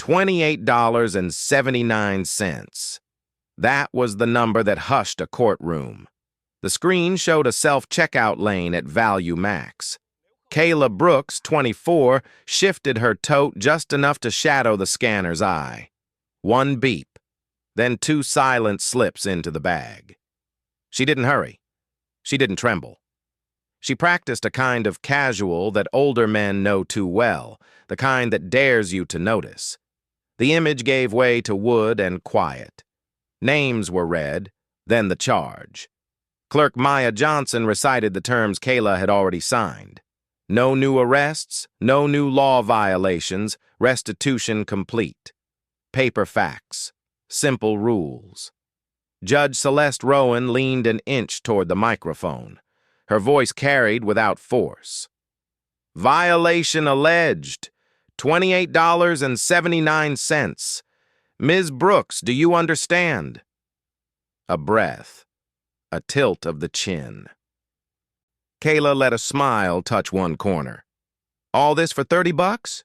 $28.79. That was the number that hushed a courtroom. The screen showed a self-checkout lane at value max. Kayla Brooks, 24, shifted her tote just enough to shadow the scanner's eye. One beep, then two silent slips into the bag. She didn't hurry. She didn't tremble. She practiced a kind of casual that older men know too well, the kind that dares you to notice. The image gave way to wood and quiet. Names were read, then the charge. Clerk Maya Johnson recited the terms Kayla had already signed. No new arrests, no new law violations, restitution complete. Paper facts, simple rules. Judge Celeste Rowan leaned an inch toward the microphone. Her voice carried without force. Violation alleged, $28.79. Ms. Brooks, do you understand? A breath, a tilt of the chin. Kayla let a smile touch one corner. All this for $30?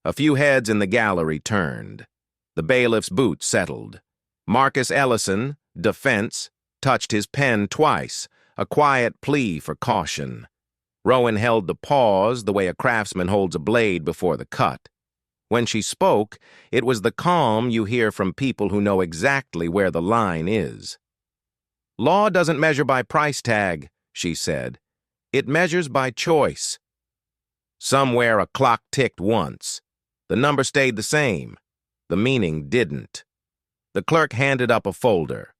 A few heads in the gallery turned. The bailiff's boot settled. Marcus Ellison, defense, touched his pen twice, a quiet plea for caution. Rowan held the pause the way a craftsman holds a blade before the cut. When she spoke, it was the calm you hear from people who know exactly where the line is. Law doesn't measure by price tag, she said. It measures by choice. Somewhere a clock ticked once. The number stayed the same. The meaning didn't. The clerk handed up a folder.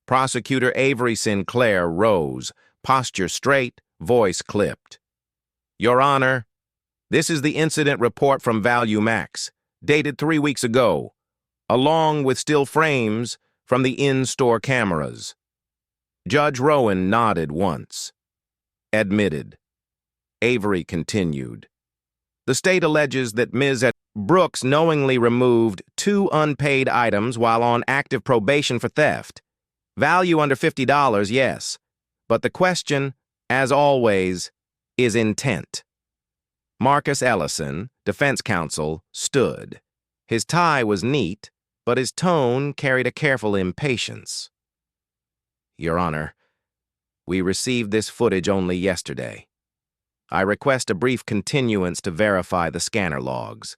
Prosecutor Avery Sinclair rose, posture straight, voice clipped. Your Honor, this is the incident report from Value Max, dated 3 weeks ago, along with still frames from the in-store cameras. Judge Rowan nodded once. Admitted. Avery continued. The state alleges that Ms. Brooks knowingly removed 2 unpaid items while on active probation for theft. Value under $50, yes. But the question, as always, is intent. Marcus Ellison, defense counsel, stood. His tie was neat, but his tone carried a careful impatience. Your Honor, we received this footage only yesterday. I request a brief continuance to verify the scanner logs.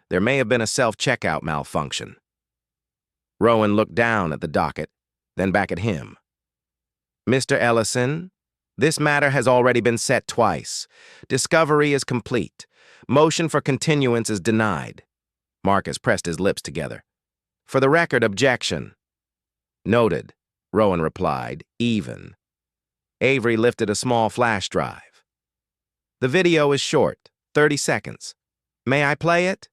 There may have been a self-checkout malfunction. Rowan looked down at the docket, then back at him. Mr. Ellison, this matter has already been set twice. Discovery is complete. Motion for continuance is denied. Marcus pressed his lips together. For the record, objection. Noted, Rowan replied, even. Avery lifted a small flash drive. The video is short, 30 seconds. May I play it?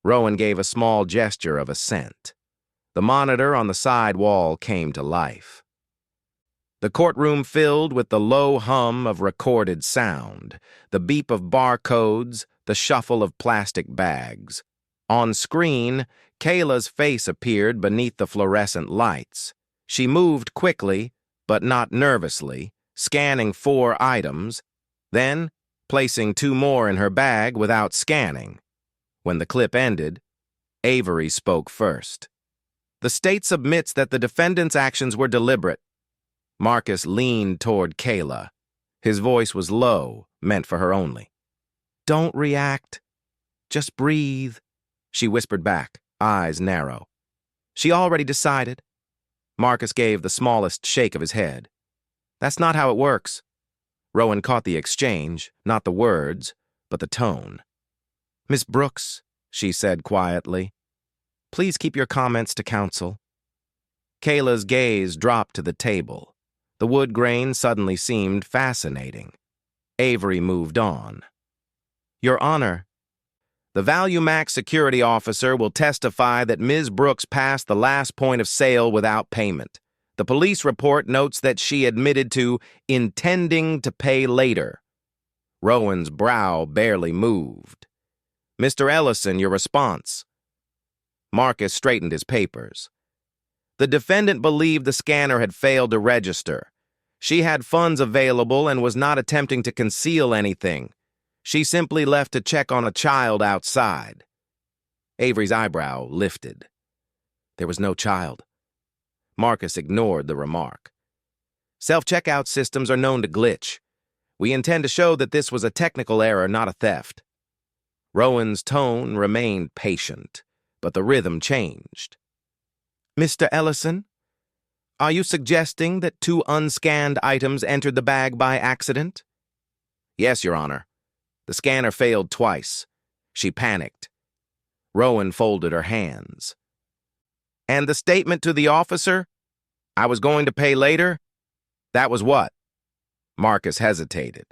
Rowan gave a small gesture of assent. The monitor on the side wall came to life. The courtroom filled with the low hum of recorded sound, the beep of barcodes, the shuffle of plastic bags. On screen, Kayla's face appeared beneath the fluorescent lights. She moved quickly, but not nervously, scanning 4 items, then placing 2 more in her bag without scanning. When the clip ended, Avery spoke first. The state submits that the defendant's actions were deliberate. Marcus leaned toward Kayla. His voice was low, meant for her only. Don't react. Just breathe, she whispered back, eyes narrow. She already decided. Marcus gave the smallest shake of his head. That's not how it works. Rowan caught the exchange, not the words, but the tone. Miss Brooks, she said quietly, please keep your comments to counsel. Kayla's gaze dropped to the table. The wood grain suddenly seemed fascinating. Avery moved on. Your Honor, the Value Max security officer will testify that Ms. Brooks passed the last point of sale without payment. The police report notes that she admitted to intending to pay later. Rowan's brow barely moved. Mr. Ellison, your response. Marcus straightened his papers. The defendant believed the scanner had failed to register. She had funds available and was not attempting to conceal anything. She simply left to check on a child outside. Avery's eyebrow lifted. There was no child. Marcus ignored the remark. Self-checkout systems are known to glitch. We intend to show that this was a technical error, not a theft. Rowan's tone remained patient, but the rhythm changed. Mr. Ellison, are you suggesting that 2 unscanned items entered the bag by accident? Yes, Your Honor. The scanner failed twice. She panicked. Rowan folded her hands. And the statement to the officer? I was going to pay later? That was what? Marcus hesitated.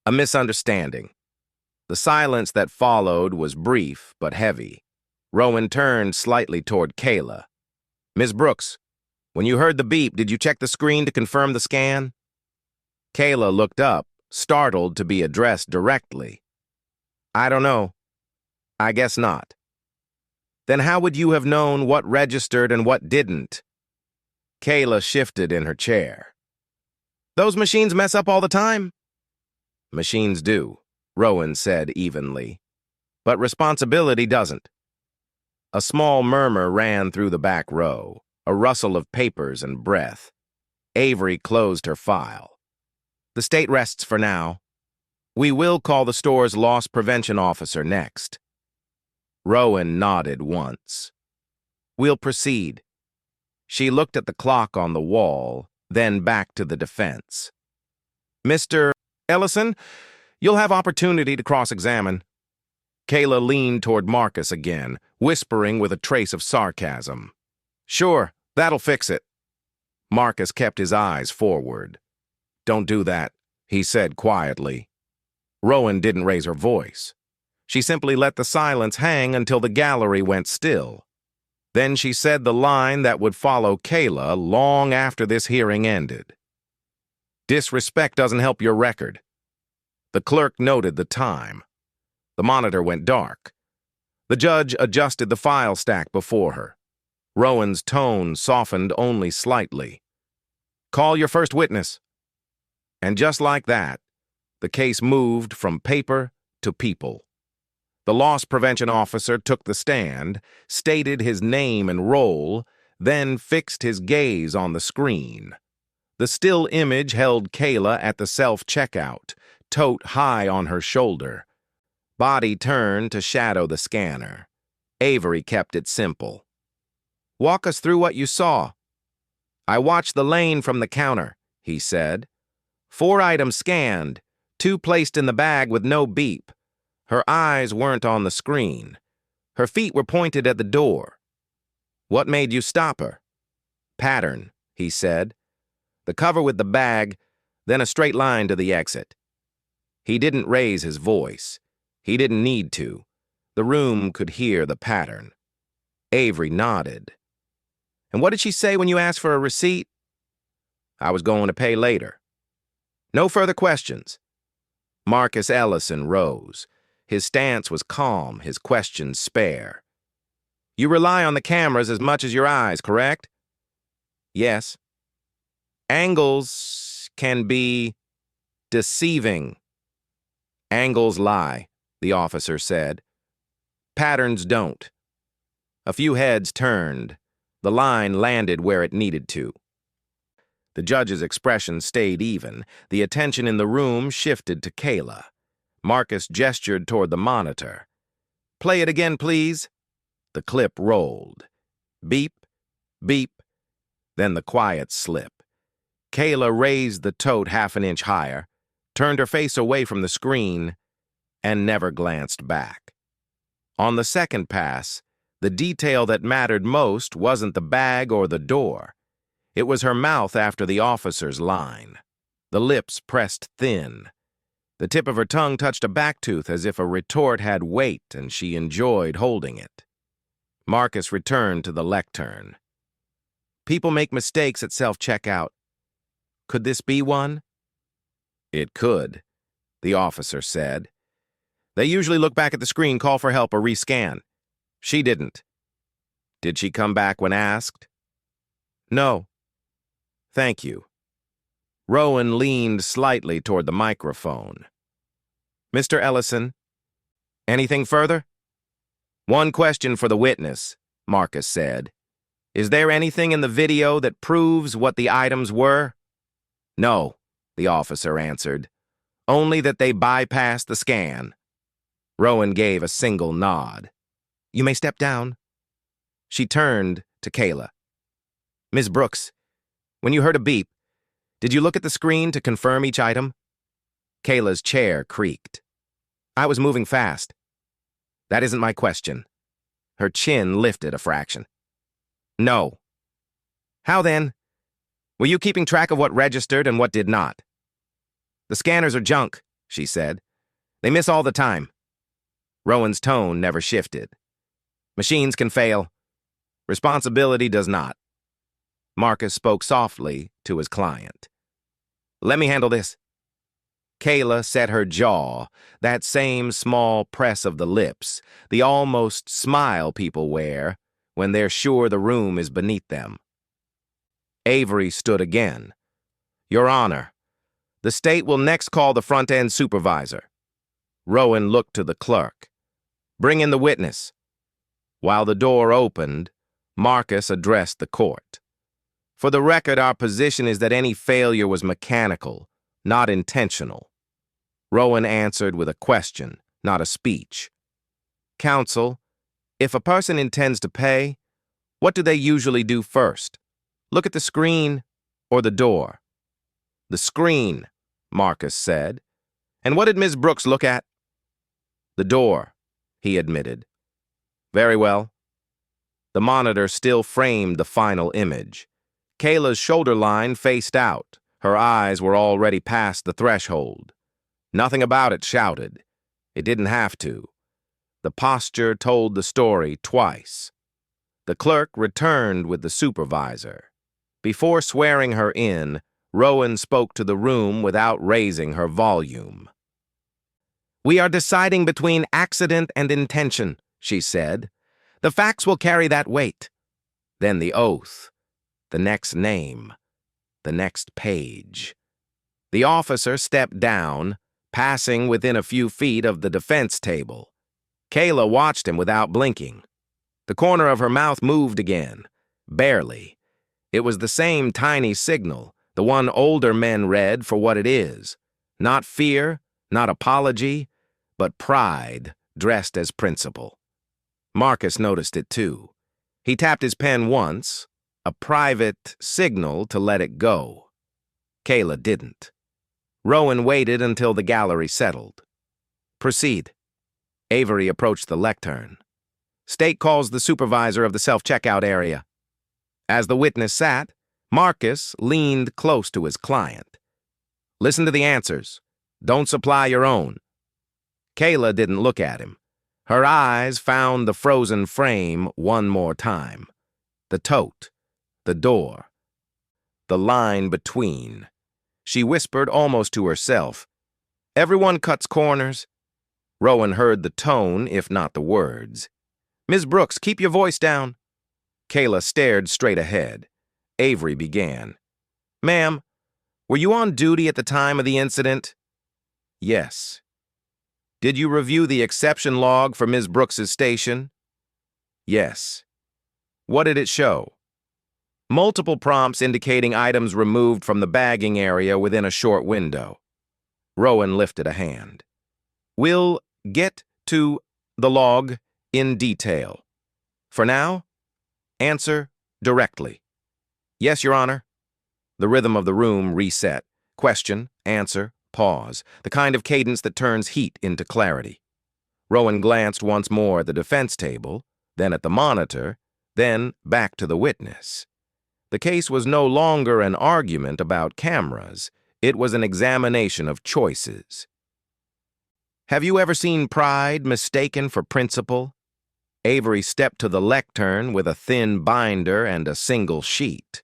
A misunderstanding. The silence that followed was brief but heavy. Rowan turned slightly toward Kayla. Ms. Brooks, when you heard the beep, did you check the screen to confirm the scan? Kayla looked up, startled to be addressed directly. I don't know. I guess not. Then how would you have known what registered and what didn't? Kayla shifted in her chair. Those machines mess up all the time. Machines do, Rowan said evenly. But responsibility doesn't. A small murmur ran through the back row, a rustle of papers and breath. Avery closed her file. The state rests for now. We will call the store's loss prevention officer next. Rowan nodded once. We'll proceed. She looked at the clock on the wall, then back to the defense. Mr. Ellison, you'll have opportunity to cross-examine. Kayla leaned toward Marcus again, whispering with a trace of sarcasm. Sure, that'll fix it. Marcus kept his eyes forward. Don't do that, he said quietly. Rowan didn't raise her voice. She simply let the silence hang until the gallery went still. Then she said the line that would follow Kayla long after this hearing ended. Disrespect doesn't help your record. The clerk noted the time. The monitor went dark. The judge adjusted the file stack before her. Rowan's tone softened only slightly. Call your first witness. And just like that, the case moved from paper to people. The loss prevention officer took the stand, stated his name and role, then fixed his gaze on the screen. The still image held Kayla at the self-checkout, tote high on her shoulder. Body turned to shadow the scanner. Avery kept it simple. Walk us through what you saw. I watched the lane from the counter, he said. 4 items scanned, 2 placed in the bag with no beep. Her eyes weren't on the screen. Her feet were pointed at the door. What made you stop her? Pattern, he said. The cover with the bag, then a straight line to the exit. He didn't raise his voice. He didn't need to. The room could hear the pattern. Avery nodded. And what did she say when you asked for a receipt? I was going to pay later. No further questions. Marcus Ellison rose. His stance was calm, his questions spare. You rely on the cameras as much as your eyes, correct? Yes. Angles can be deceiving. Angles lie, the officer said. Patterns don't. A few heads turned. The line landed where it needed to. The judge's expression stayed even. The attention in the room shifted to Kayla. Marcus gestured toward the monitor. Play it again, please. The clip rolled. Beep, beep, then the quiet slip. Kayla raised the tote half an inch higher, turned her face away from the screen, and never glanced back. On the second pass, the detail that mattered most wasn't the bag or the door. It was her mouth after the officer's line. The lips pressed thin. The tip of her tongue touched a back tooth as if a retort had weight and she enjoyed holding it. Marcus returned to the lectern. People make mistakes at self-checkout. Could this be one? It could, the officer said. They usually look back at the screen, call for help, or rescan. She didn't. Did she come back when asked? No. Thank you. Rowan leaned slightly toward the microphone. Mr. Ellison, anything further? One question for the witness, Marcus said. Is there anything in the video that proves what the items were? No, the officer answered. Only that they bypassed the scan. Rowan gave a single nod. You may step down. She turned to Kayla. Ms. Brooks, when you heard a beep, did you look at the screen to confirm each item? Kayla's chair creaked. I was moving fast. That isn't my question. Her chin lifted a fraction. No. How then? Were you keeping track of what registered and what did not? The scanners are junk, she said. They miss all the time. Rowan's tone never shifted. Machines can fail. Responsibility does not. Marcus spoke softly to his client. Let me handle this. Kayla set her jaw, that same small press of the lips, the almost smile people wear when they're sure the room is beneath them. Avery stood again. Your Honor, the state will next call the front-end supervisor. Rowan looked to the clerk. Bring in the witness. While the door opened, Marcus addressed the court. For the record, our position is that any failure was mechanical, not intentional. Rowan answered with a question, not a speech. Counsel, if a person intends to pay, what do they usually do first? Look at the screen or the door? The screen, Marcus said. And what did Ms. Brooks look at? The door, he admitted. Very well. The monitor still framed the final image. Kayla's shoulder line faced out. Her eyes were already past the threshold. Nothing about it shouted. It didn't have to. The posture told the story twice. The clerk returned with the supervisor. Before swearing her in, Rowan spoke to the room without raising her volume. We are deciding between accident and intention, she said. The facts will carry that weight. Then the oath. The next name, the next page. The officer stepped down, passing within a few feet of the defense table. Kayla watched him without blinking. The corner of her mouth moved again, barely. It was the same tiny signal, the one older men read for what it is. Not fear, not apology, but pride dressed as principle. Marcus noticed it too. He tapped his pen once, a private signal to let it go. Kayla didn't. Rowan waited until the gallery settled. Proceed. Avery approached the lectern. State calls the supervisor of the self-checkout area. As the witness sat, Marcus leaned close to his client. Listen to the answers. Don't supply your own. Kayla didn't look at him. Her eyes found the frozen frame one more time. The tote. The door. The line between. She whispered almost to herself. Everyone cuts corners. Rowan heard the tone, if not the words. Ms. Brooks, keep your voice down. Kayla stared straight ahead. Avery began. Ma'am, were you on duty at the time of the incident? Yes. Did you review the exception log for Ms. Brooks's station? Yes. What did it show? Multiple prompts indicating items removed from the bagging area within a short window. Rowan lifted a hand. We'll get to the log in detail. For now, answer directly. Yes, Your Honor. The rhythm of the room reset. Question, answer, pause. The kind of cadence that turns heat into clarity. Rowan glanced once more at the defense table, then at the monitor, then back to the witness. The case was no longer an argument about cameras. It was an examination of choices. Have you ever seen pride mistaken for principle? Avery stepped to the lectern with a thin binder and a single sheet.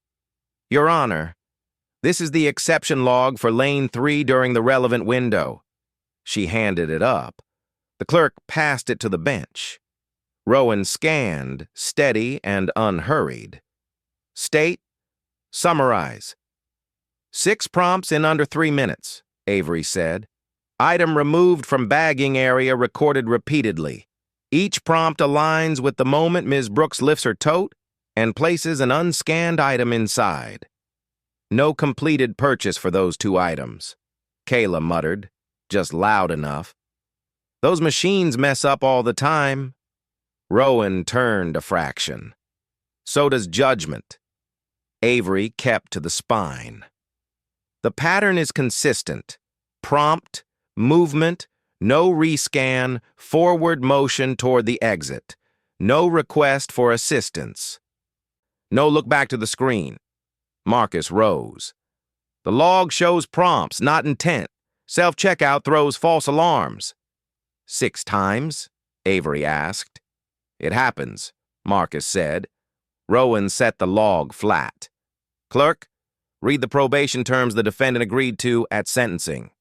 Your Honor, this is the exception log for Lane 3 during the relevant window. She handed it up. The clerk passed it to the bench. Rowan scanned, steady and unhurried. State, summarize. 6 prompts in under 3 minutes, Avery said. Item removed from bagging area recorded repeatedly. Each prompt aligns with the moment Ms. Brooks lifts her tote and places an unscanned item inside. No completed purchase for those 2 items, Kayla muttered, just loud enough. Those machines mess up all the time. Rowan turned a fraction. So does judgment. Avery kept to the spine. The pattern is consistent. Prompt, movement, no rescan, forward motion toward the exit. No request for assistance. No look back to the screen. Marcus rose. The log shows prompts, not intent. Self-checkout throws false alarms. 6 times? Avery asked. It happens, Marcus said. Rowan set the log flat. Clerk, read the probation terms the defendant agreed to at sentencing.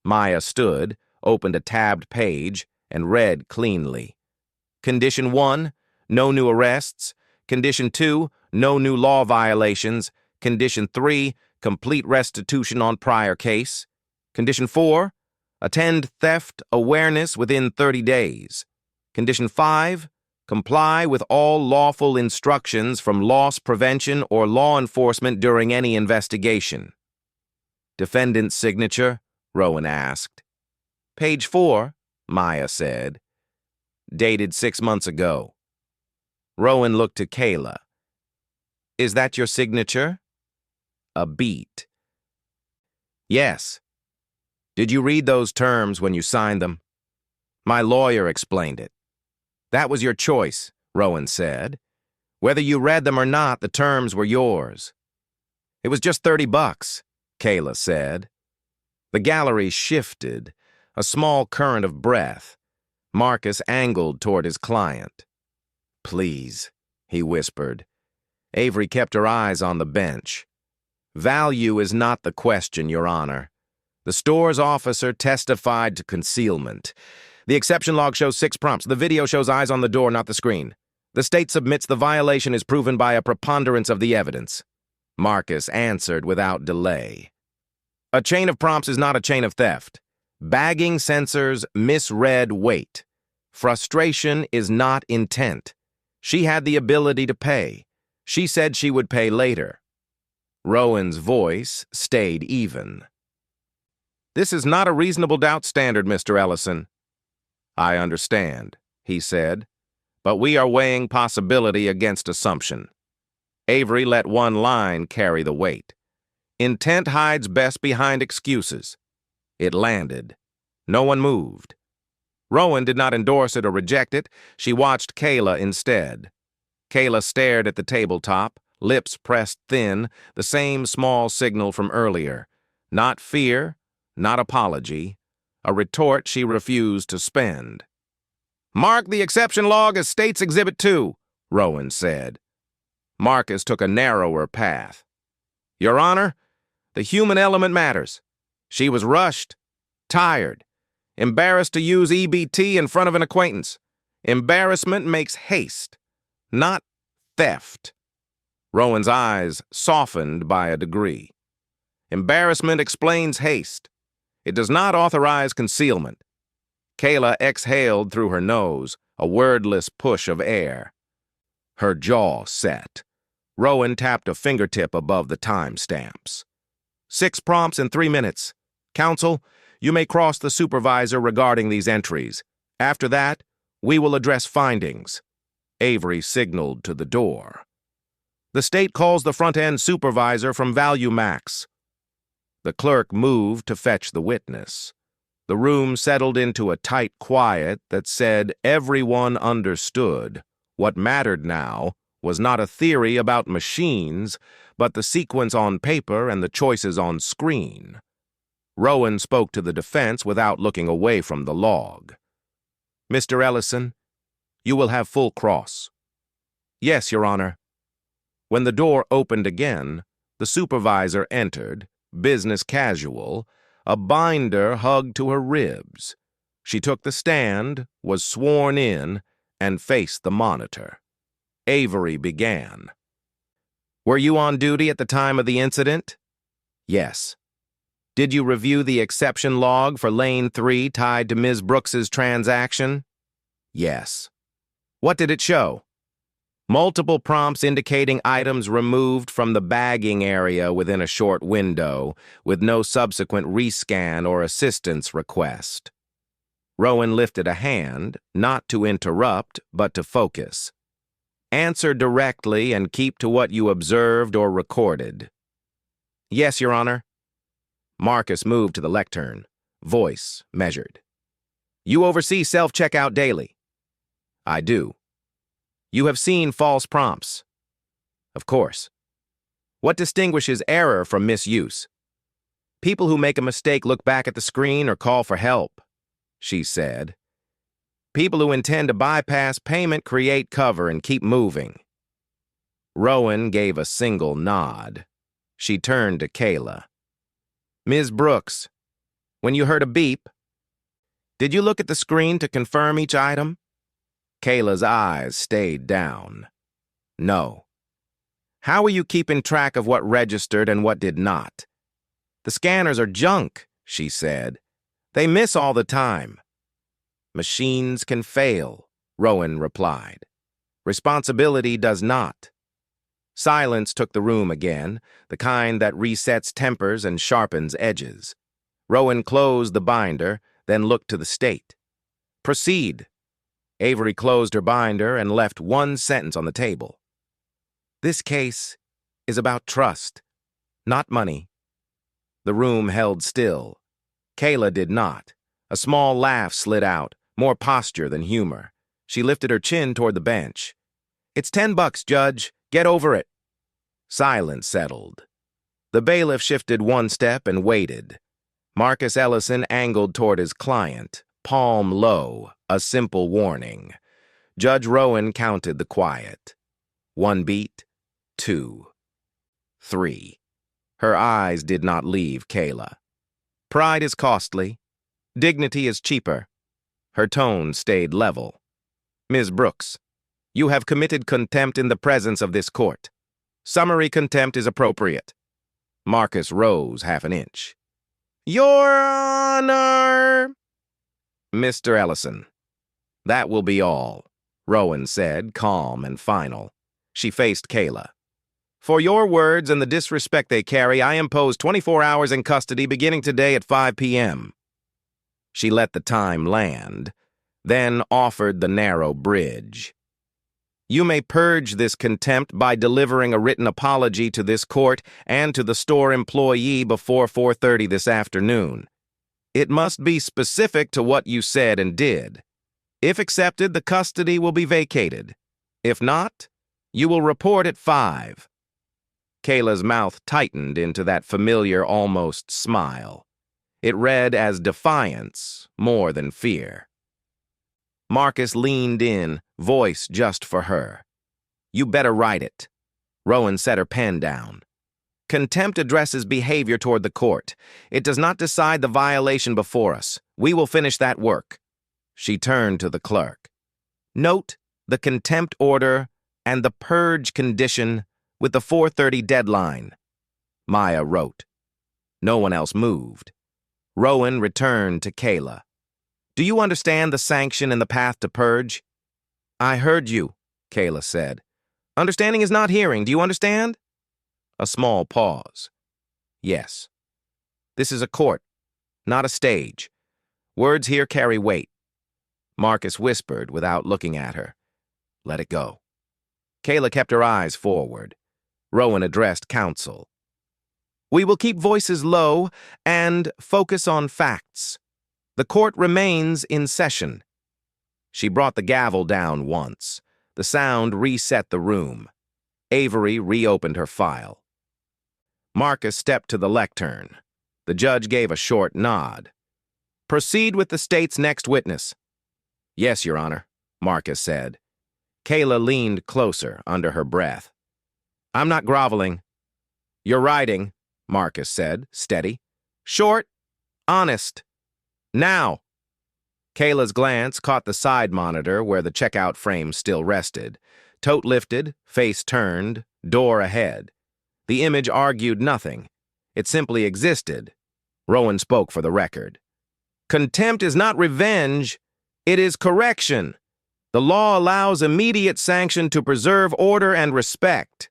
Maya stood, opened a tabbed page, and read cleanly. Condition 1, no new arrests. Condition 2, no new law violations. Condition 3, complete restitution on prior case. Condition 4, attend theft awareness within 30 days. Condition 5, comply with all lawful instructions from loss prevention or law enforcement during any investigation. Defendant's signature? Rowan asked. Page 4, Maya said. Dated 6 months ago. Rowan looked to Kayla. Is that your signature? A beat. Yes. Did you read those terms when you signed them? My lawyer explained it. That was your choice, Rowan said. Whether you read them or not, the terms were yours. It was just $30, Kayla said. The gallery shifted, a small current of breath. Marcus angled toward his client. Please, he whispered. Avery kept her eyes on the bench. Value is not the question, Your Honor. The store's officer testified to concealment. The exception log shows 6 prompts. The video shows eyes on the door, not the screen. The state submits the violation is proven by a preponderance of the evidence. Marcus answered without delay. A chain of prompts is not a chain of theft. Bagging sensors misread weight. Frustration is not intent. She had the ability to pay. She said she would pay later. Rowan's voice stayed even. This is not a reasonable doubt standard, Mr. Ellison. I understand, he said, but we are weighing possibility against assumption. Avery let one line carry the weight. Intent hides best behind excuses. It landed. No one moved. Rowan did not endorse it or reject it. She watched Kayla instead. Kayla stared at the tabletop, lips pressed thin, the same small signal from earlier. Not fear, not apology. A retort she refused to spend. Mark the exception log as State's Exhibit 2, Rowan said. Marcus took a narrower path. Your Honor, the human element matters. She was rushed, tired, embarrassed to use EBT in front of an acquaintance. Embarrassment makes haste, not theft. Rowan's eyes softened by a degree. Embarrassment explains haste. It does not authorize concealment. Kayla exhaled through her nose, a wordless push of air. Her jaw set. Rowan tapped a fingertip above the timestamps. 6 prompts in 3 minutes. Counsel, you may cross the supervisor regarding these entries. After that, we will address findings. Avery signaled to the door. The state calls the front-end supervisor from Value Max. The clerk moved to fetch the witness. The room settled into a tight quiet that said everyone understood. What mattered now was not a theory about machines, but the sequence on paper and the choices on screen. Rowan spoke to the defense without looking away from the log. Mr. Ellison, you will have full cross. Yes, Your Honor. When the door opened again, the supervisor entered, business casual, a binder hugged to her ribs. She took the stand, was sworn in, and faced the monitor. Avery began. Were you on duty at the time of the incident? Yes. Did you review the exception log for Lane 3 tied to Ms. Brooks's transaction? Yes. What did it show? Multiple prompts indicating items removed from the bagging area within a short window, with no subsequent rescan or assistance request. Rowan lifted a hand, not to interrupt, but to focus. Answer directly and keep to what you observed or recorded. Yes, Your Honor. Marcus moved to the lectern, voice measured. You oversee self-checkout daily. I do. You have seen false prompts. Of course. What distinguishes error from misuse? People who make a mistake look back at the screen or call for help, she said. People who intend to bypass payment create cover and keep moving. Rowan gave a single nod. She turned to Kayla. Ms. Brooks, when you heard a beep, did you look at the screen to confirm each item? Kayla's eyes stayed down. No. How are you keeping track of what registered and what did not? The scanners are junk, she said. They miss all the time. Machines can fail, Rowan replied. Responsibility does not. Silence took the room again, the kind that resets tempers and sharpens edges. Rowan closed the binder, then looked to the state. Proceed. Avery closed her binder and left one sentence on the table. This case is about trust, not money. The room held still. Kayla did not. A small laugh slid out, more posture than humor. She lifted her chin toward the bench. It's $10, Judge. Get over it. Silence settled. The bailiff shifted one step and waited. Marcus Ellison angled toward his client, palm low, a simple warning. Judge Rowan counted the quiet. 1 beat, 2, 3. Her eyes did not leave Kayla. Pride is costly. Dignity is cheaper. Her tone stayed level. Ms. Brooks, you have committed contempt in the presence of this court. Summary contempt is appropriate. Marcus rose half an inch. Your Honor! Mr. Ellison. That will be all, Rowan said, calm and final. She faced Kayla. For your words and the disrespect they carry, I impose 24 hours in custody beginning today at 5 p.m. She let the time land, then offered the narrow bridge. You may purge this contempt by delivering a written apology to this court and to the store employee before 4:30 this afternoon. It must be specific to what you said and did. If accepted, the custody will be vacated. If not, you will report at 5. Kayla's mouth tightened into that familiar, almost smile. It read as defiance more than fear. Marcus leaned in, voice just for her. You better write it. Rowan set her pen down. Contempt addresses behavior toward the court. It does not decide the violation before us. We will finish that work. She turned to the clerk. Note the contempt order and the purge condition with the 4:30 deadline. Maya wrote. No one else moved. Rowan returned to Kayla. Do you understand the sanction and the path to purge? I heard you, Kayla said. Understanding is not hearing. Do you understand? A small pause. Yes. This is a court, not a stage. Words here carry weight. Marcus whispered without looking at her. Let it go. Kayla kept her eyes forward. Rowan addressed counsel. We will keep voices low and focus on facts. The court remains in session. She brought the gavel down once. The sound reset the room. Avery reopened her file. Marcus stepped to the lectern. The judge gave a short nod. Proceed with the state's next witness. Yes, Your Honor, Marcus said. Kayla leaned closer under her breath. I'm not groveling. You're writing, Marcus said, steady. Short, honest. Now. Kayla's glance caught the side monitor where the checkout frame still rested. Tote lifted, face turned, door ahead. The image argued nothing. It simply existed. Rowan spoke for the record. Contempt is not revenge. It is correction. The law allows immediate sanction to preserve order and respect.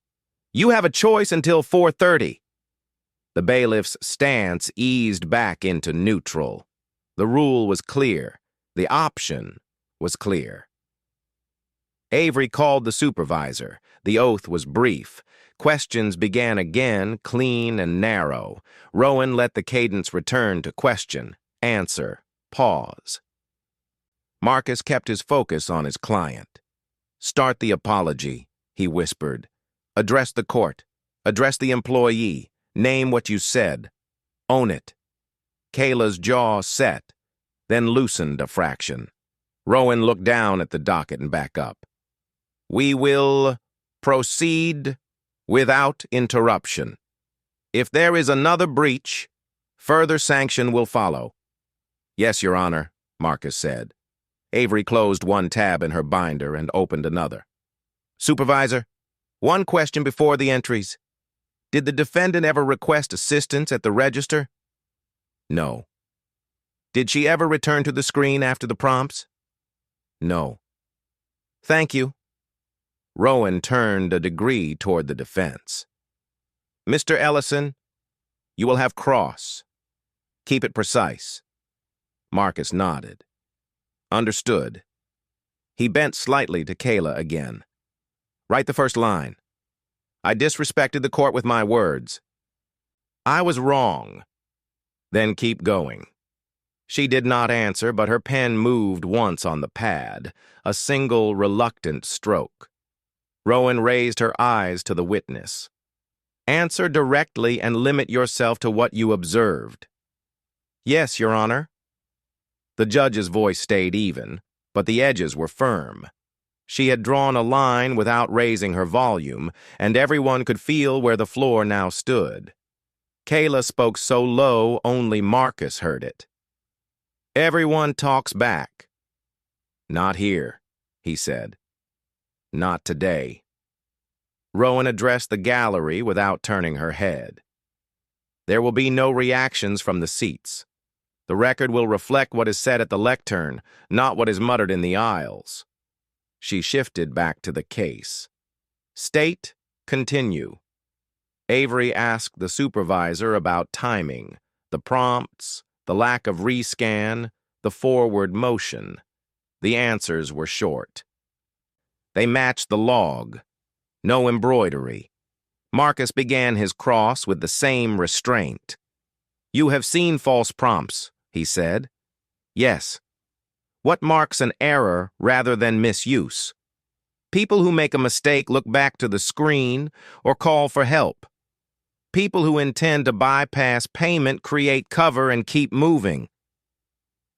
You have a choice until 4:30. The bailiff's stance eased back into neutral. The rule was clear. The option was clear. Avery called the supervisor. The oath was brief. Questions began again, clean and narrow. Rowan let the cadence return to question, answer, pause. Marcus kept his focus on his client. "Start the apology," he whispered. "Address the court. Address the employee. Name what you said. Own it." Kayla's jaw set, then loosened a fraction. Rowan looked down at the docket and back up. "We will proceed without interruption. If there is another breach, further sanction will follow." "Yes, Your Honor," Marcus said. Avery closed one tab in her binder and opened another. "Supervisor, one question before the entries. Did the defendant ever request assistance at the register?" "No." "Did she ever return to the screen after the prompts?" "No." "Thank you." Rowan turned a degree toward the defense. "Mr. Ellison, you will have cross. Keep it precise." Marcus nodded. "Understood." He bent slightly to Kayla again. "Write the first line. I disrespected the court with my words. I was wrong." "Then keep going." She did not answer, but her pen moved once on the pad, a single reluctant stroke. Rowan raised her eyes to the witness. "Answer directly and limit yourself to what you observed." "Yes, Your Honor." The judge's voice stayed even, but the edges were firm. She had drawn a line without raising her volume, and everyone could feel where the floor now stood. Kayla spoke so low only Marcus heard it. "Everyone talks back." "Not here," he said. "Not today." Rowan addressed the gallery without turning her head. "There will be no reactions from the seats. The record will reflect what is said at the lectern, not what is muttered in the aisles." She shifted back to the case. "State, continue." Avery asked the supervisor about timing, the prompts, the lack of rescan, the forward motion. The answers were short. They matched the log. No embroidery. Marcus began his cross with the same restraint. "You have seen false prompts," he said. "Yes." "What marks an error rather than misuse?" "People who make a mistake look back to the screen or call for help. People who intend to bypass payment create cover and keep moving."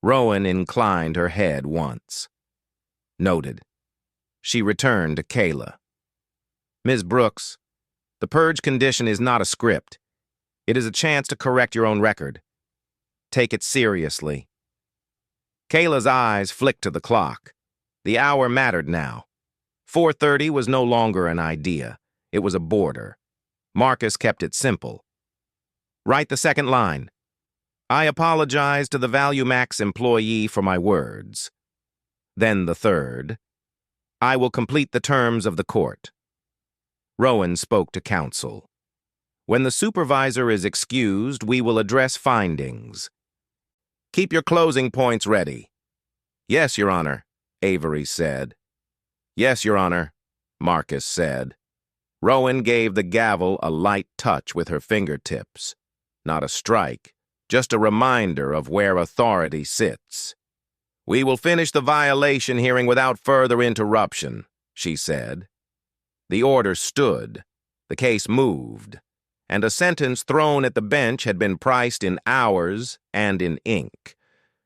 Rowan inclined her head once. "Noted." She returned to Kayla. "Ms. Brooks, the purge condition is not a script. It is a chance to correct your own record. Take it seriously." Kayla's eyes flicked to the clock. The hour mattered now. 4:30 was no longer an idea. It was a border. Marcus kept it simple. "Write the second line. I apologize to the ValueMax employee for my words." Then the third. "I will complete the terms of the court." Rowan spoke to counsel. "When the supervisor is excused, we will address findings. Keep your closing points ready." "Yes, Your Honor," Avery said. "Yes, Your Honor," Marcus said. Rowan gave the gavel a light touch with her fingertips. Not a strike, just a reminder of where authority sits. "We will finish the violation hearing without further interruption," she said. The order stood. The case moved. And a sentence thrown at the bench had been priced in hours and in ink.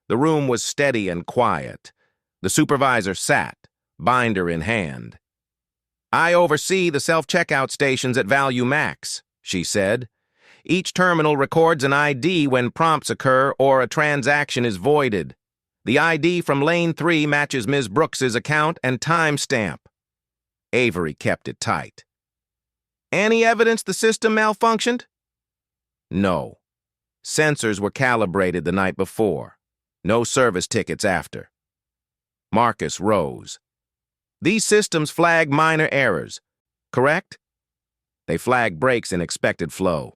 The room was steady and quiet. The supervisor sat, binder in hand. "I oversee the self-checkout stations at ValueMax," she said. "Each terminal records an ID when prompts occur or a transaction is voided. The ID from Lane 3 matches Ms. Brooks's account and timestamp." Avery kept it tight. "Any evidence the system malfunctioned?" "No. Sensors were calibrated the night before. No service tickets after." Marcus rose. These systems flag minor errors, correct? They flag breaks in expected flow,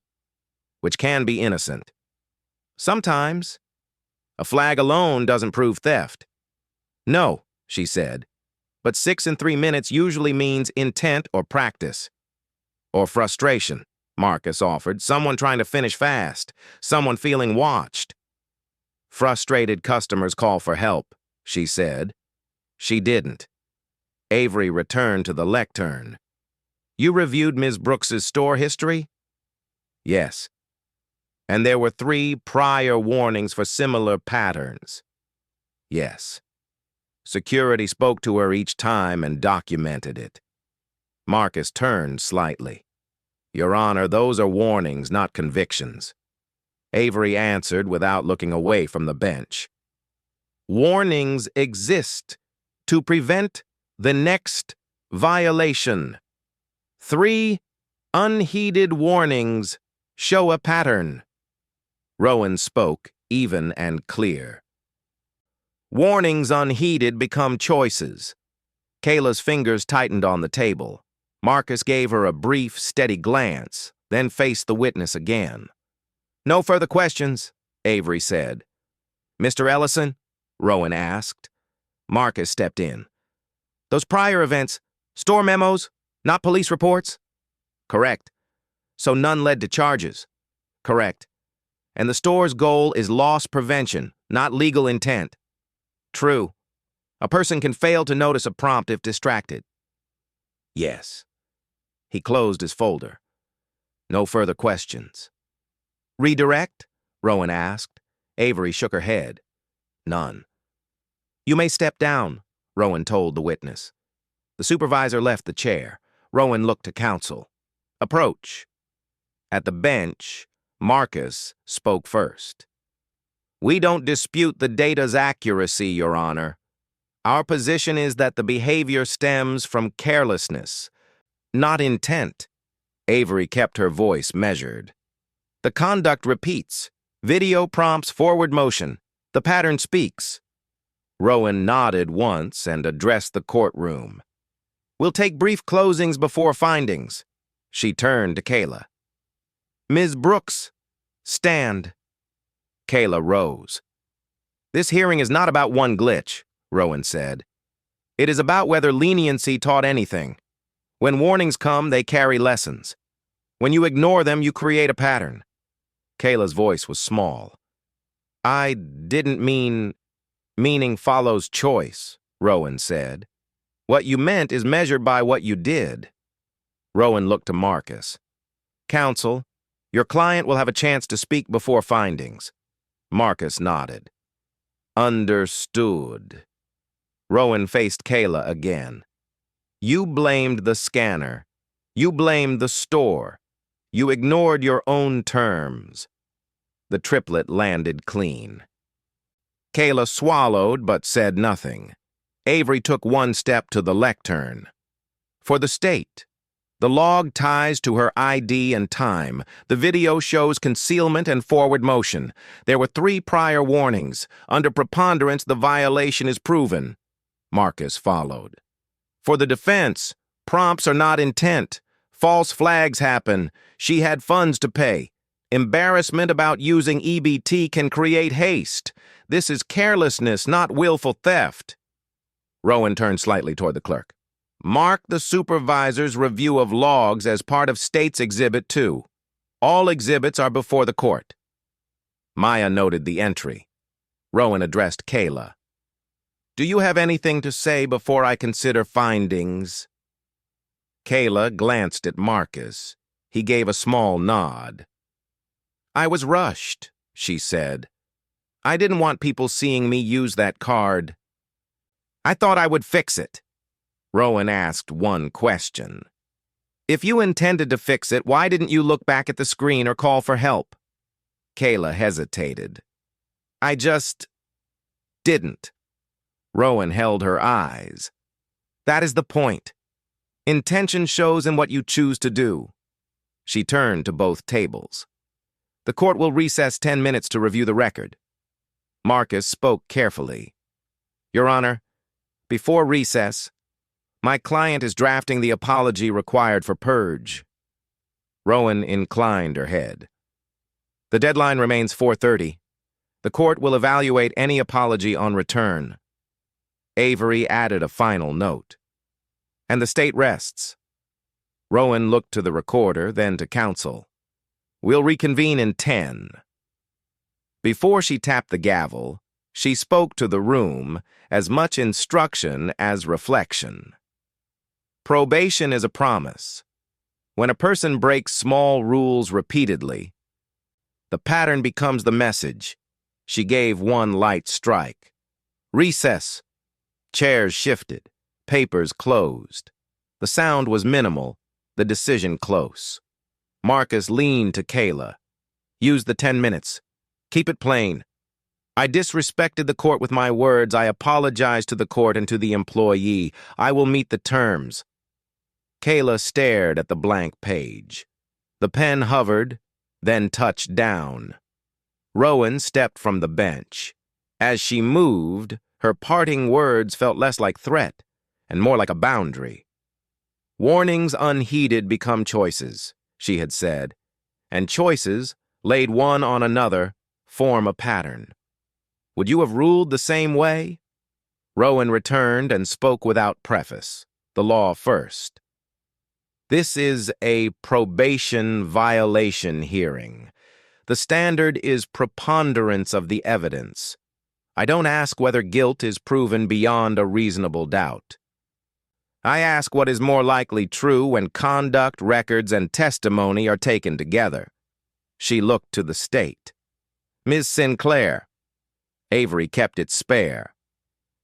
which can be innocent. Sometimes, a flag alone doesn't prove theft. No, she said, but 6 and 3 minutes usually means intent or practice. Or frustration, Marcus offered, someone trying to finish fast, someone feeling watched. Frustrated customers call for help, she said. She didn't. Avery returned to the lectern. You reviewed Ms. Brooks's store history? Yes. And there were 3 prior warnings for similar patterns? Yes. Security spoke to her each time and documented it. Marcus turned slightly. Your Honor, those are warnings, not convictions. Avery answered without looking away from the bench. Warnings exist to prevent the next violation. 3 unheeded warnings show a pattern. Rowan spoke, even and clear. Warnings unheeded become choices. Kayla's fingers tightened on the table. Marcus gave her a brief, steady glance, then faced the witness again. No further questions, Avery said. Mr. Ellison? Rowan asked. Marcus stepped in. Those prior events, store memos, not police reports? Correct. So none led to charges? Correct. And the store's goal is loss prevention, not legal intent? True. A person can fail to notice a prompt if distracted? Yes. He closed his folder. No further questions. Redirect? Rowan asked. Avery shook her head. None. You may step down, Rowan told the witness. The supervisor left the chair. Rowan looked to counsel. Approach. At the bench, Marcus spoke first. We don't dispute the data's accuracy, Your Honor. Our position is that the behavior stems from carelessness, not intent. Avery kept her voice measured. The conduct repeats. Video prompts forward motion. The pattern speaks. Rowan nodded once and addressed the courtroom. We'll take brief closings before findings. She turned to Kayla. Ms. Brooks, stand. Kayla rose. This hearing is not about one glitch, Rowan said. It is about whether leniency taught anything. When warnings come, they carry lessons. When you ignore them, you create a pattern. Kayla's voice was small. I didn't mean... Meaning follows choice, Rowan said. What you meant is measured by what you did. Rowan looked to Marcus. Counsel, your client will have a chance to speak before findings. Marcus nodded. Understood. Rowan faced Kayla again. You blamed the scanner. You blamed the store. You ignored your own terms. The triplet landed clean. Kayla swallowed but said nothing. Avery took one step to the lectern. For the state. The log ties to her ID and time. The video shows concealment and forward motion. There were 3 prior warnings. Under preponderance, the violation is proven. Marcus followed. For the defense, prompts are not intent. False flags happen. She had funds to pay. Embarrassment about using EBT can create haste. This is carelessness, not willful theft. Rowan turned slightly toward the clerk. Mark the supervisor's review of logs as part of State's Exhibit 2. All exhibits are before the court. Maya noted the entry. Rowan addressed Kayla. Do you have anything to say before I consider findings? Kayla glanced at Marcus. He gave a small nod. I was rushed, she said. I didn't want people seeing me use that card. I thought I would fix it. Rowan asked one question. If you intended to fix it, why didn't you look back at the screen or call for help? Kayla hesitated. I just didn't. Rowan held her eyes. That is the point. Intention shows in what you choose to do. She turned to both tables. The court will recess 10 minutes to review the record. Marcus spoke carefully. Your Honor, before recess, My client is drafting the apology required for purge. Rowan inclined her head. The deadline remains 4:30. The court will evaluate any apology on return. Avery added a final note. And the state rests. Rowan looked to the recorder, then to counsel. We'll reconvene in 10. Before she tapped the gavel, she spoke to the room, as much instruction as reflection. Probation is a promise. When a person breaks small rules repeatedly, the pattern becomes the message. She gave one light strike. Recess. Chairs shifted. Papers closed. The sound was minimal, the decision close. Marcus leaned to Kayla. Use the 10 minutes. Keep it plain. I disrespected the court with my words. I apologize to the court and to the employee. I will meet the terms. Kayla stared at the blank page. The pen hovered, then touched down. Rowan stepped from the bench. As she moved, her parting words felt less like threat and more like a boundary. Warnings unheeded become choices, she had said, and choices, laid one on another, form a pattern. Would you have ruled the same way? Rowan returned and spoke without preface, the law first. This is a probation-violation hearing. The standard is preponderance of the evidence. I don't ask whether guilt is proven beyond a reasonable doubt. I ask what is more likely true when conduct, records, and testimony are taken together. She looked to the state. Ms. Sinclair. Avery kept it spare.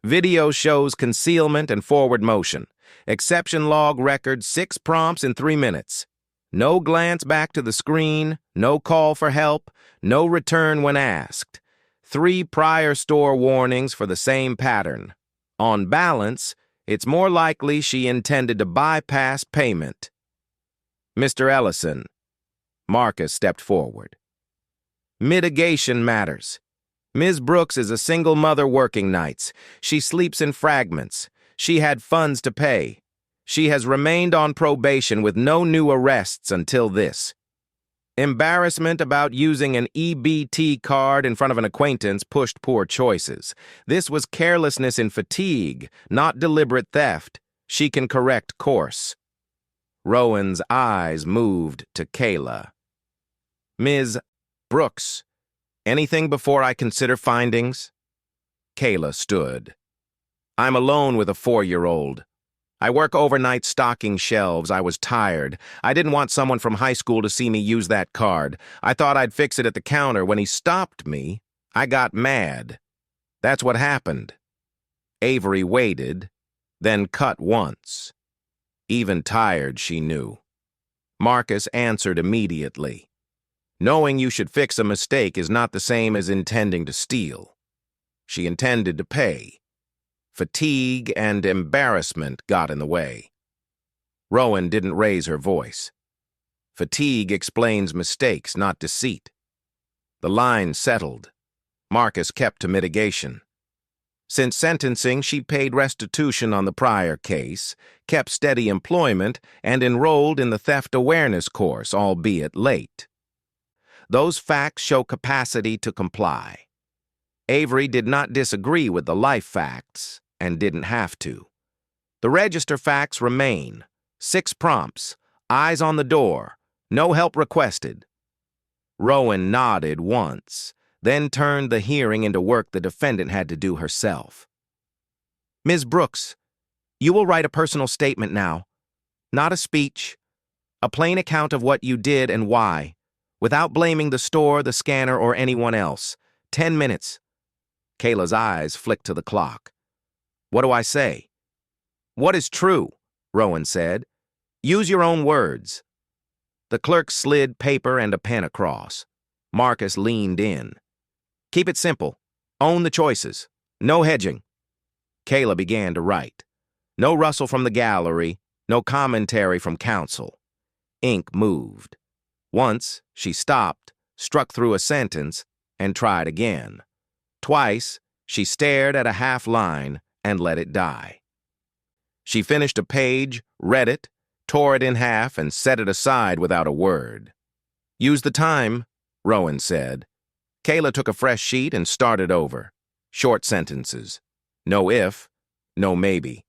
Video shows concealment and forward motion. Exception log record 6 prompts in 3 minutes. No glance back to the screen, no call for help, no return when asked. 3 prior store warnings for the same pattern. On balance, it's more likely she intended to bypass payment. Mr. Ellison. Marcus stepped forward. Mitigation matters. Ms. Brooks is a single mother working nights. She sleeps in fragments. She had funds to pay. She has remained on probation with no new arrests until this. Embarrassment about using an EBT card in front of an acquaintance pushed poor choices. This was carelessness in fatigue, not deliberate theft. She can correct course. Rowan's eyes moved to Kayla. Ms. Brooks, anything before I consider findings? Kayla stood. I'm alone with a 4-year-old. I work overnight stocking shelves. I was tired. I didn't want someone from high school to see me use that card. I thought I'd fix it at the counter. When he stopped me, I got mad. That's what happened. Avery waited, then cut once. Even tired, she knew. Marcus answered immediately. Knowing you should fix a mistake is not the same as intending to steal. She intended to pay. Fatigue and embarrassment got in the way. Rowan didn't raise her voice. Fatigue explains mistakes, not deceit. The line settled. Marcus kept to mitigation. Since sentencing, she paid restitution on the prior case, kept steady employment, and enrolled in the theft awareness course, albeit late. Those facts show capacity to comply. Avery did not disagree with the life facts, and didn't have to. The register facts remain. 6 prompts, eyes on the door, no help requested. Rowan nodded once, then turned the hearing into work the defendant had to do herself. Ms. Brooks, you will write a personal statement now. Not a speech. A plain account of what you did and why, without blaming the store, the scanner, or anyone else. 10 minutes. Kayla's eyes flicked to the clock. What do I say? What is true? Rowan said. Use your own words. The clerk slid paper and a pen across. Marcus leaned in. Keep it simple. Own the choices. No hedging. Kayla began to write. No rustle from the gallery, no commentary from counsel. Ink moved. Once, she stopped, struck through a sentence, and tried again. Twice, she stared at a half line and let it die. She finished a page, read it, tore it in half, and set it aside without a word. "Use the time," Rowan said. Kayla took a fresh sheet and started over. Short sentences. No if, no maybe.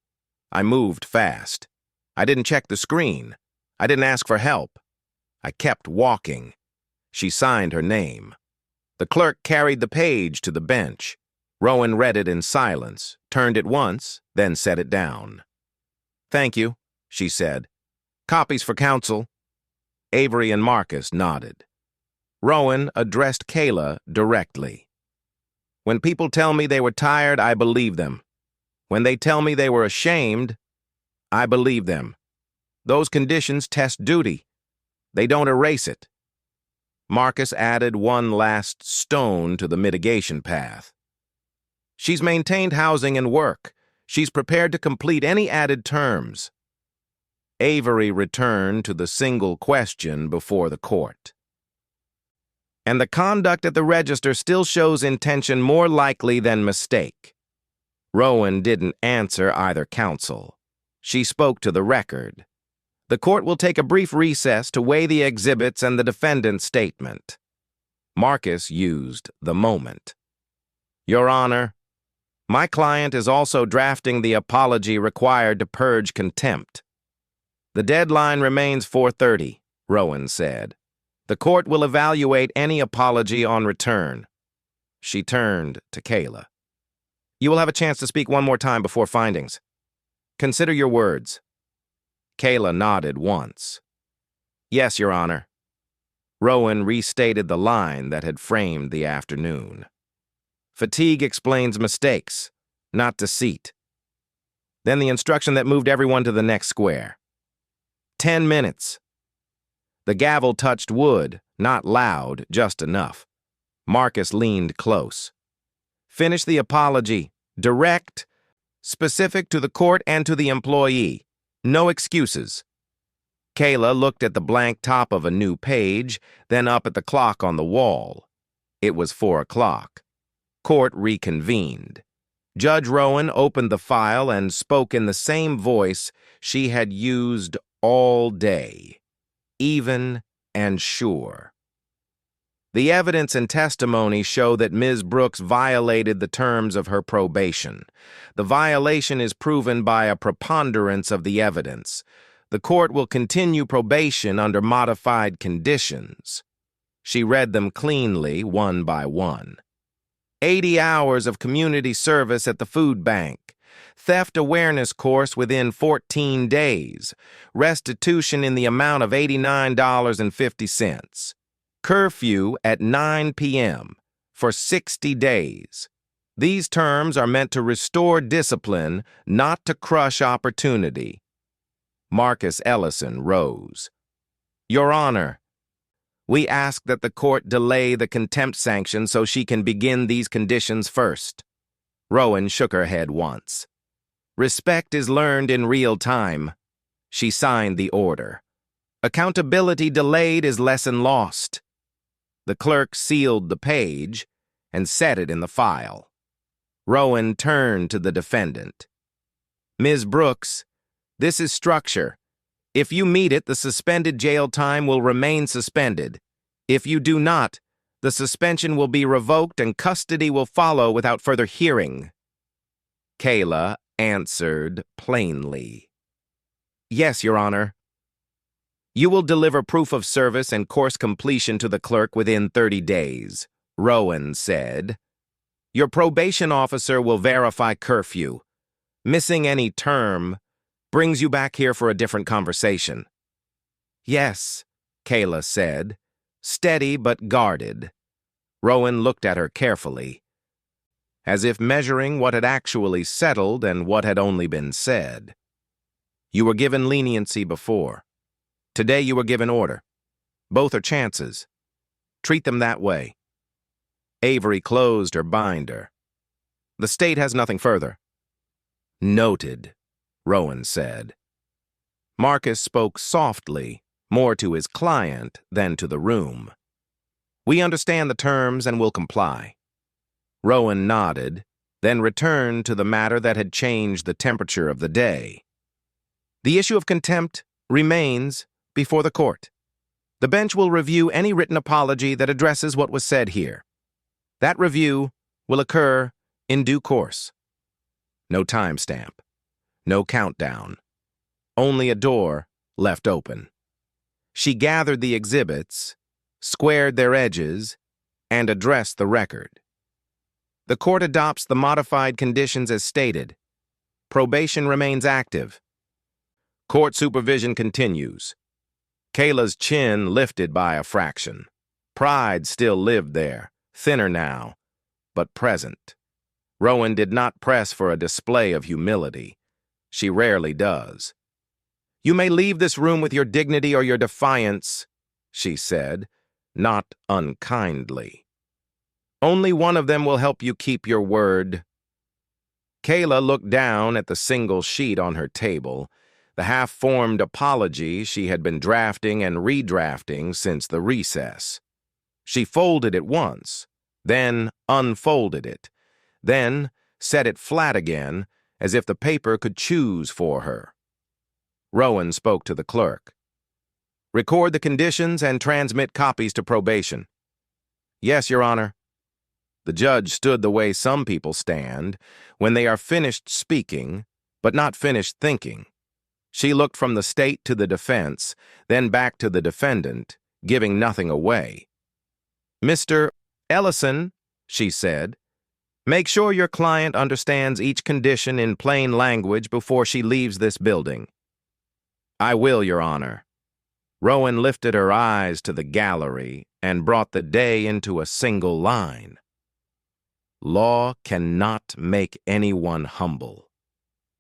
I moved fast. I didn't check the screen. I didn't ask for help. I kept walking. She signed her name. The clerk carried the page to the bench. Rowan read it in silence, turned it once, then set it down. "Thank you," she said. "Copies for counsel." Avery and Marcus nodded. Rowan addressed Kayla directly. "When people tell me they were tired, I believe them. When they tell me they were ashamed, I believe them. Those conditions test duty. They don't erase it." Marcus added one last stone to the mitigation path. "She's maintained housing and work. She's prepared to complete any added terms." Avery returned to the single question before the court. "And the conduct at the register still shows intention more likely than mistake." Rowan didn't answer either counsel. She spoke to the record. "The court will take a brief recess to weigh the exhibits and the defendant's statement." Marcus used the moment. "Your Honor, my client is also drafting the apology required to purge contempt." "The deadline remains 4:30, Rowan said. "The court will evaluate any apology on return." She turned to Kayla. "You will have a chance to speak one more time before findings. Consider your words." Kayla nodded once. "Yes, Your Honor." Rowan restated the line that had framed the afternoon. "Fatigue explains mistakes, not deceit." Then the instruction that moved everyone to the next square. 10 minutes. The gavel touched wood, not loud, just enough. Marcus leaned close. "Finish the apology. Direct, specific to the court and to the employee. No excuses." Kayla looked at the blank top of a new page, then up at the clock on the wall. It was 4 o'clock. Court reconvened. Judge Rowan opened the file and spoke in the same voice she had used all day. Even and sure. "The evidence and testimony show that Ms. Brooks violated the terms of her probation. The violation is proven by a preponderance of the evidence. The court will continue probation under modified conditions." She read them cleanly, one by one. 80 hours of community service at the food bank. Theft awareness course within 14 days. Restitution in the amount of $89.50. Curfew at 9 p.m. for 60 days. These terms are meant to restore discipline, not to crush opportunity. Marcus Ellison rose. "Your Honor, we ask that the court delay the contempt sanction so she can begin these conditions first." Rowan shook her head once. "Respect is learned in real time." She signed the order. "Accountability delayed is lesson lost." The clerk sealed the page and set it in the file. Rowan turned to the defendant. "Ms. Brooks, this is structure. If you meet it, the suspended jail time will remain suspended. If you do not, the suspension will be revoked and custody will follow without further hearing." Kayla answered plainly. "Yes, Your Honor." "You will deliver proof of service and course completion to the clerk within 30 days, Rowan said. "Your probation officer will verify curfew. Missing any term brings you back here for a different conversation." "Yes," Kayla said, steady but guarded. Rowan looked at her carefully, as if measuring what had actually settled and what had only been said. "You were given leniency before. Today you were given order. Both are chances. Treat them that way." Avery closed her binder. "The state has nothing further." "Noted," Rowan said. Marcus spoke softly, more to his client than to the room. "We understand the terms and will comply." Rowan nodded, then returned to the matter that had changed the temperature of the day. The issue of contempt remains before the court. The bench will review any written apology that addresses what was said here. That review will occur in due course. No timestamp, no countdown, only a door left open. She gathered the exhibits, squared their edges, and addressed the record. The court adopts the modified conditions as stated. Probation remains active. Court supervision continues. Kayla's chin lifted by a fraction. Pride still lived there, thinner now, but present. Rowan did not press for a display of humility. She rarely does. "You may leave this room with your dignity or your defiance," she said, not unkindly. "Only one of them will help you keep your word." Kayla looked down at the single sheet on her table, the half-formed apology she had been drafting and redrafting since the recess. She folded it once, then unfolded it, then set it flat again, as if the paper could choose for her. Rowan spoke to the clerk. "Record the conditions and transmit copies to probation." "Yes, Your Honor." The judge stood the way some people stand when they are finished speaking, but not finished thinking. She looked from the state to the defense, then back to the defendant, giving nothing away. "Mr. Ellison," she said, "make sure your client understands each condition in plain language before she leaves this building." "I will, Your Honor." Rowan lifted her eyes to the gallery and brought the day into a single line. Law cannot make anyone humble.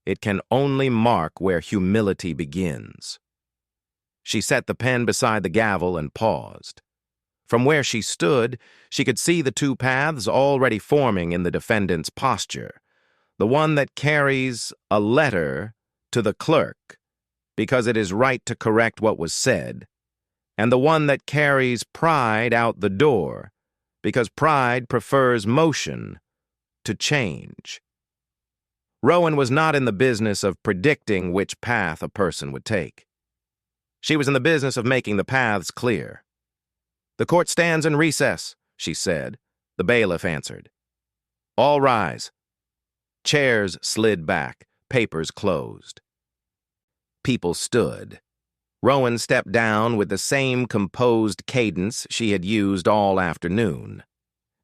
It can only mark where humility begins. She set the pen beside the gavel and paused. From where she stood, she could see the two paths already forming in the defendant's posture. The one that carries a letter to the clerk, because it is right to correct what was said, and the one that carries pride out the door, because pride prefers motion to change. Rowan was not in the business of predicting which path a person would take. She was in the business of making the paths clear. "The court stands in recess," she said. The bailiff answered. "All rise." Chairs slid back, papers closed. People stood. Rowan stepped down with the same composed cadence she had used all afternoon.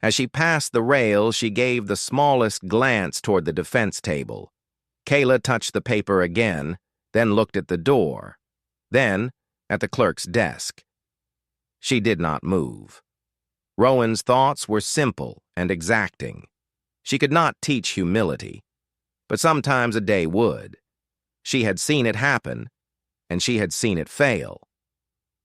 As she passed the rail, she gave the smallest glance toward the defense table. Kayla touched the paper again, then looked at the door, then at the clerk's desk. She did not move. Rowan's thoughts were simple and exacting. She could not teach humility, but sometimes a day would. She had seen it happen, and she had seen it fail.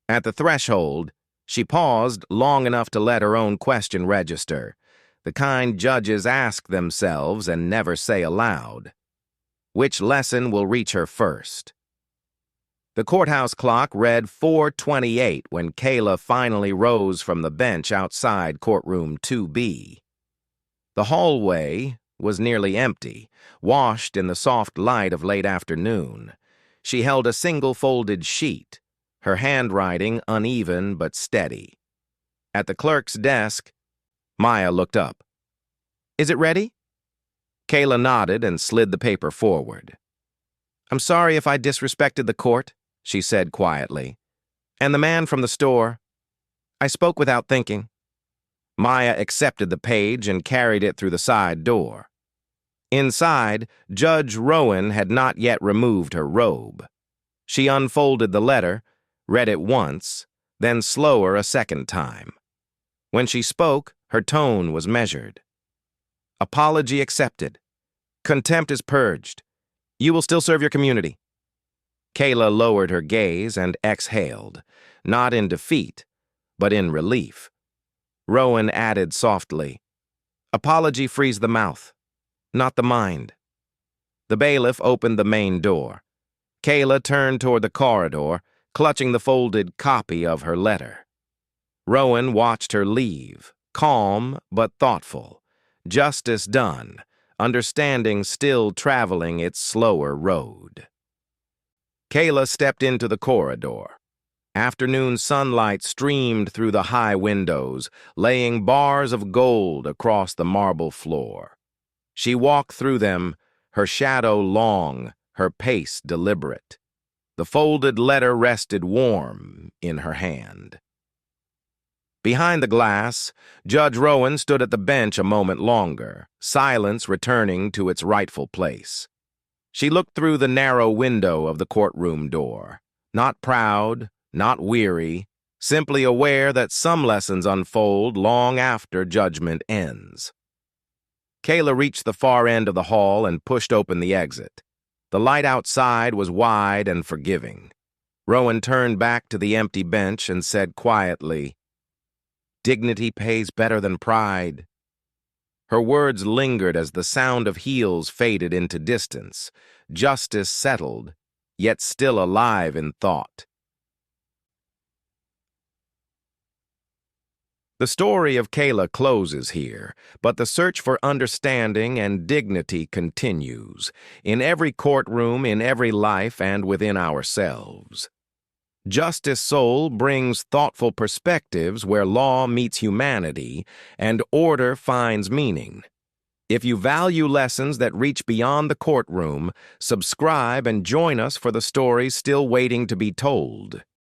At the threshold, she paused long enough to let her own question register, the kind judges ask themselves and never say aloud. Which lesson will reach her first? The courthouse clock read 4:28 when Kayla finally rose from the bench outside courtroom 2B. The hallway was nearly empty, washed in the soft light of late afternoon. She held a single folded sheet, her handwriting uneven but steady. At the clerk's desk, Maya looked up. "Is it ready?" Kayla nodded and slid the paper forward. "I'm sorry if I disrespected the court," she said quietly. "And the man from the store. I spoke without thinking." Maya accepted the page and carried it through the side door. Inside, Judge Rowan had not yet removed her robe. She unfolded the letter, read it once, then slower a second time. When she spoke, her tone was measured. "Apology accepted. Contempt is purged. You will still serve your community." Kayla lowered her gaze and exhaled, not in defeat, but in relief. Rowan added softly, "Apology frees the mouth, not the mind." The bailiff opened the main door. Kayla turned toward the corridor, clutching the folded copy of her letter. Rowan watched her leave, calm but thoughtful, justice done, understanding still traveling its slower road. Kayla stepped into the corridor. Afternoon sunlight streamed through the high windows, laying bars of gold across the marble floor. She walked through them, her shadow long, her pace deliberate. The folded letter rested warm in her hand. Behind the glass, Judge Rowan stood at the bench a moment longer, silence returning to its rightful place. She looked through the narrow window of the courtroom door, not proud, not weary, simply aware that some lessons unfold long after judgment ends. Kayla reached the far end of the hall and pushed open the exit. The light outside was wide and forgiving. Rowan turned back to the empty bench and said quietly, "Dignity pays better than pride." Her words lingered as the sound of heels faded into distance. Justice settled, yet still alive in thought. The story of Kayla closes here, but the search for understanding and dignity continues, in every courtroom, in every life, and within ourselves. JusticeSoul brings thoughtful perspectives where law meets humanity and order finds meaning. If you value lessons that reach beyond the courtroom, subscribe and join us for the stories still waiting to be told.